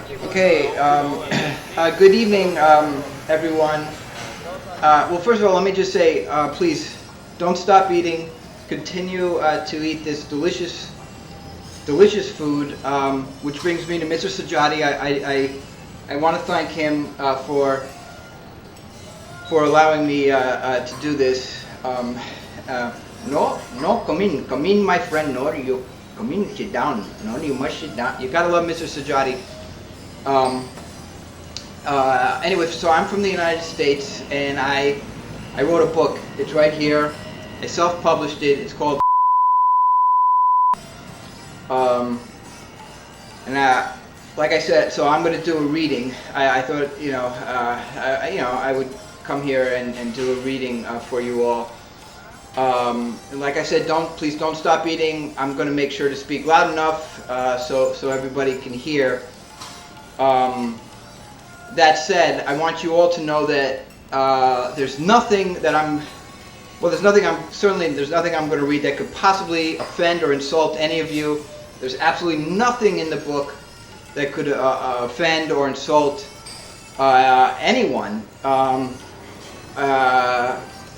Okay, good evening, everyone. Well, first of all, let me just say, please don't stop eating. Continue to eat this delicious food, which brings me to Mr. Sajati. I want to thank him for allowing me to do this. No, come in, my friend. No, you come in, sit down. No, you must sit down. You gotta love Mr. Sajati. Anyway, so I'm from the United States, and I wrote a book. It's right here. I self-published it. It's called like I said, so I'm going to do a reading. I thought, I would come here and do a reading for you all. And like I said, please don't stop eating. I'm going to make sure to speak loud enough so everybody can hear. That said, I want you all to know that there's nothing that there's nothing I'm going to read that could possibly offend or insult any of you. There's absolutely nothing in the book that could offend or insult anyone.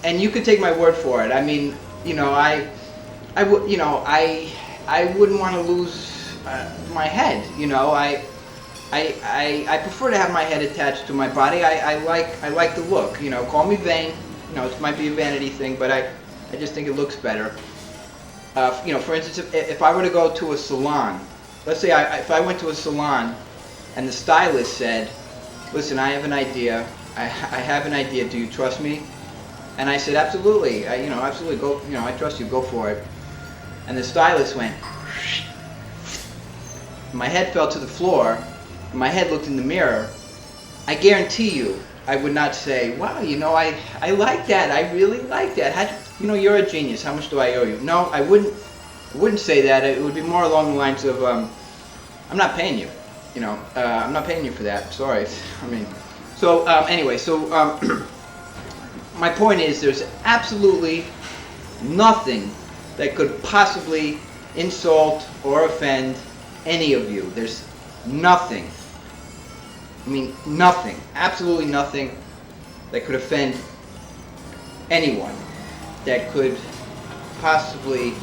And you can take my word for it. I mean, I wouldn't want to lose my head. I prefer to have my head attached to my body. I like the look. Call me vain. It might be a vanity thing, but I just think it looks better. For instance, if I were to go to a salon, let's say if I went to a salon and the stylist said, "Listen, I have an idea. I have an idea. Do you trust me?" And I said, "Absolutely. Absolutely. Go. I trust you. Go for it." And the stylist went. My head fell to the floor. My head looked in the mirror. I guarantee you, I would not say, "Wow, I like that. I really like that. You're a genius. How much do I owe you?" No, I wouldn't say that. It would be more along the lines of, "I'm not paying you. I'm not paying you for that. Sorry." Anyway, my point is, there's absolutely nothing that could possibly insult or offend any of you. There's nothing. Nothing. Absolutely nothing that could offend anyone. That could possibly.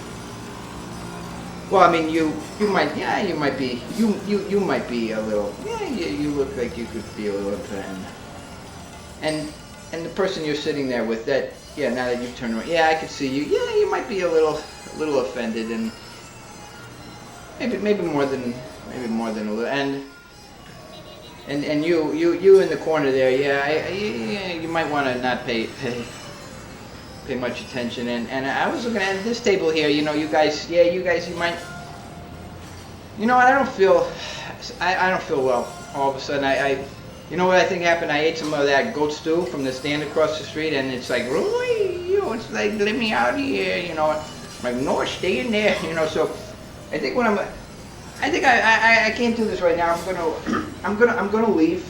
Well, you might be a little. Yeah, you look like you could be a little offended. And the person you're sitting there with, now that you've turned around, I could see you. Yeah, you might be a little offended, and maybe more than a little. And you in the corner there, you might want to not pay much attention. And I was looking at this table here. You guys, you might. I don't feel well. All of a sudden, you know what I think happened? I ate some of that goat stew from the stand across the street, and it's like, really, it's like, let me out of here, I'm like, no, stay in there, So I think I can't do this right now. I'm gonna leave,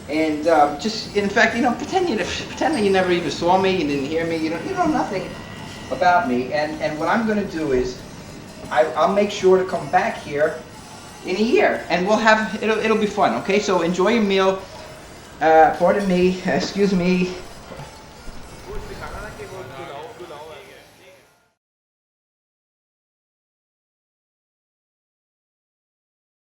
and just in fact, pretend that you never even saw me, you didn't hear me, you know nothing about me. And what I'm gonna do is, I'll make sure to come back here in a year, and it'll be fun. Okay, so enjoy your meal. Pardon me, excuse me.